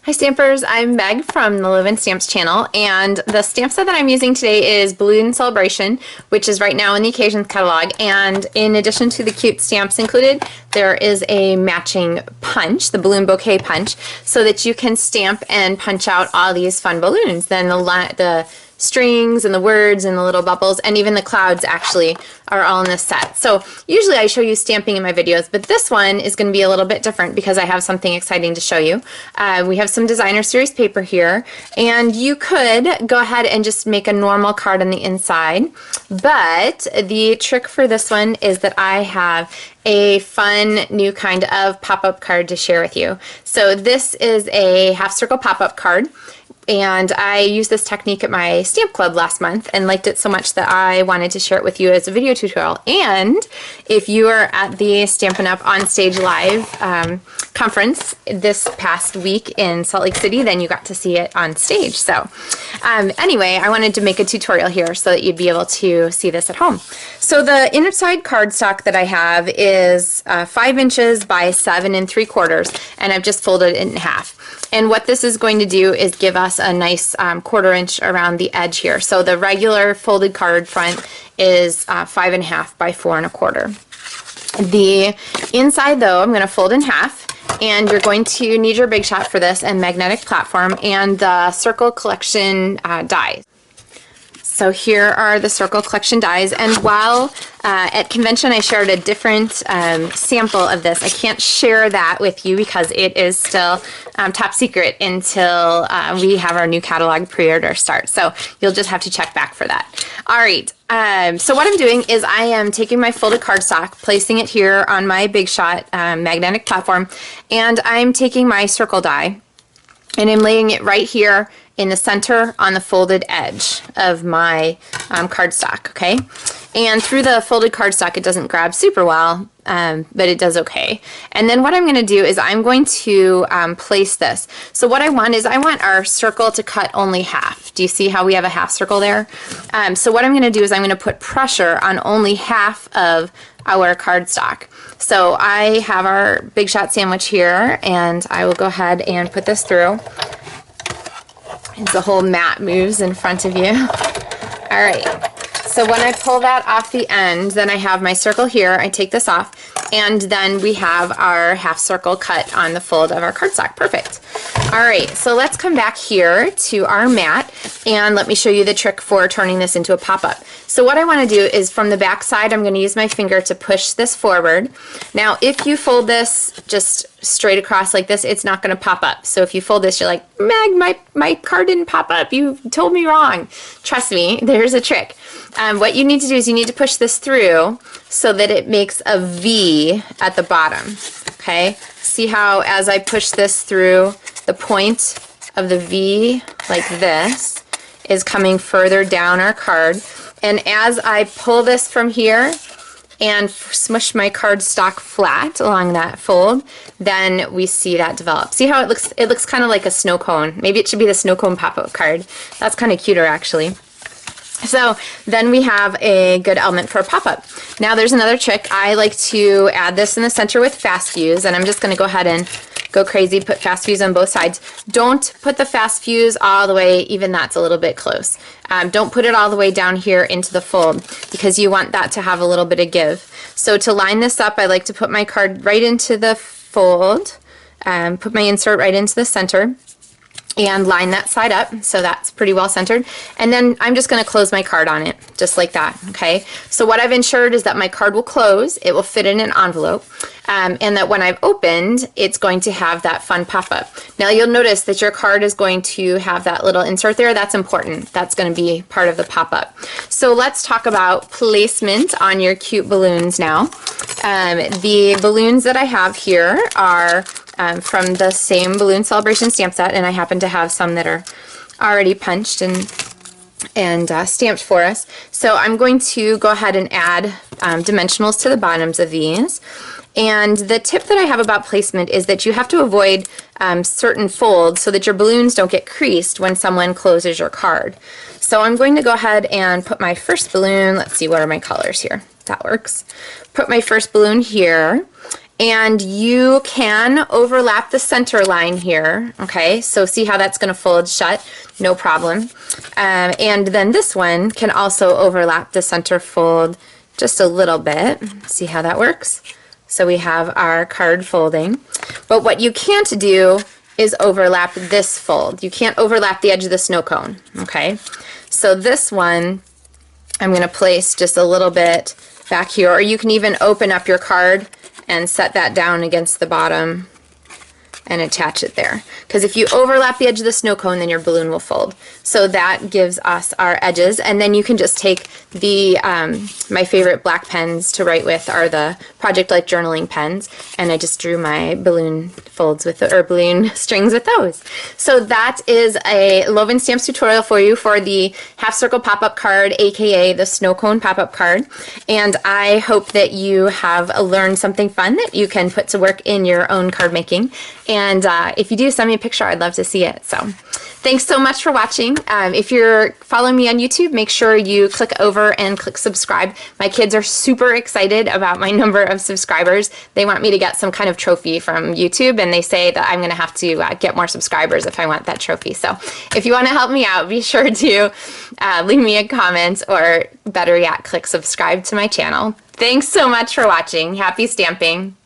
Hi Stampers, I'm Meg from the LovenStamps channel, and the stamp set that I'm using today is Balloon Celebration, which is right now in the Occasions catalog. And in addition to the cute stamps included, there is a matching punch, the balloon bouquet punch, so that you can stamp and punch out all these fun balloons. Then the strings and the words and the little bubbles and even the clouds actually are all in this set. So usually I show you stamping in my videos, but this one is going to be a little bit different because I have something exciting to show you. We have some designer series paper here, and you could go ahead and just make a normal card on the inside, but the trick for this one is that I have a fun new kind of pop-up card to share with you. So this is a half circle pop-up card. And I used this technique at my stamp club last month and liked it so much that I wanted to share it with you as a video tutorial. And if you are at the Stampin Up OnStage Live conference this past week in Salt Lake City, then you got to see it on stage. So anyway, I wanted to make a tutorial here so that you'd be able to see this at home. So the inside cardstock that I have is 5 inches by 7 3/4, and I've just folded it in half. And what this is going to do is give us a nice 1/4 inch around the edge here. So the regular folded card front is 5 1/2 by 4 1/4. The inside though, I'm going to fold in half, and you're going to need your Big Shot for this and magnetic platform and the Circle Collection dies. So here are the Circle Collection dies, and while at convention I shared a different sample of this, I can't share that with you because it is still top secret until we have our new catalog pre-order start. So you'll just have to check back for that. All right, so what I'm doing is I am taking my folded cardstock, placing it here on my Big Shot magnetic platform, and I'm taking my circle die and I'm laying it right here in the center on the folded edge of my cardstock, okay? And through the folded cardstock, it doesn't grab super well, but it does okay. And then what I'm gonna do is I'm going to place this. So what I want is I want our circle to cut only half. Do you see how we have a half circle there? So what I'm gonna do is I'm gonna put pressure on only half of our cardstock. So I have our Big Shot sandwich here, and I will go ahead and put this through. The whole mat moves in front of you. All right, so when I pull that off the end, then I have my circle here. I take this off, and then we have our half circle cut on the fold of our cardstock. Perfect. All right, so let's come back here to our mat, and let me show you the trick for turning this into a pop-up. So what I want to do is from the back side, I'm going to use my finger to push this forward. Now, if you fold this just straight across like this, it's not going to pop up. So if you fold this, you're like, Meg, my card didn't pop up. You told me wrong. Trust me, there's a trick. What you need to do is you need to push this through so that it makes a V at the bottom. Okay? See how as I push this through, the point of the V like this is coming further down our card. And as I pull this from here and smush my cardstock flat along that fold, then we see that develop. See how it looks? It looks kind of like a snow cone. Maybe it should be the snow cone pop-up card. That's kind of cuter actually. So then we have a good element for a pop-up. Now there's another trick. I like to add this in the center with fast fuse, and I'm just going to go ahead and go crazy, put fast fuse on both sides. Don't put the fast fuse all the way, even that's a little bit close. Don't put it all the way down here into the fold because you want that to have a little bit of give. So to line this up, I like to put my card right into the fold, put my insert right into the center, and line that side up so that's pretty well centered. And then I'm just going to close my card on it just like that, okay? So what I've ensured is that my card will close, it will fit in an envelope, and that when I've opened, it's going to have that fun pop-up. Now you'll notice that your card is going to have that little insert there. That's important. That's going to be part of the pop-up. So let's talk about placement on your cute balloons now. The balloons that I have here are from the same Balloon Celebration stamp set, and I happen to have some that are already punched and stamped for us. So I'm going to go ahead and add dimensionals to the bottoms of these. And the tip that I have about placement is that you have to avoid certain folds so that your balloons don't get creased when someone closes your card. So I'm going to go ahead and put my first balloon, let's see, what are my colors here? That works. Put my first balloon here, And you can overlap the center line here, okay? So see how that's going to fold shut? No problem. And then this one can also overlap the center fold just a little bit. See how that works? So we have our card folding. But what you can't do is overlap this fold. You can't overlap the edge of the snow cone, okay? So this one, I'm going to place just a little bit back here, or you can even open up your card and set that down against the bottom and attach it there. Because if you overlap the edge of the snow cone, then your balloon will fold. So that gives us our edges, and then you can just take the, my favorite black pens to write with are the Project Life journaling pens, and I just drew my balloon folds with, or balloon strings with those. So that is a LovenStamps tutorial for you for the half circle pop-up card, aka the snow cone pop-up card, and I hope that you have learned something fun that you can put to work in your own card making. And if you do, send me a picture. I'd love to see it. So thanks so much for watching. If you're following me on YouTube, make sure you click over and click subscribe. My kids are super excited about my number of subscribers. They want me to get some kind of trophy from YouTube, and they say that I'm going to have to get more subscribers if I want that trophy. So if you want to help me out, be sure to leave me a comment, or better yet, click subscribe to my channel. Thanks so much for watching. Happy stamping.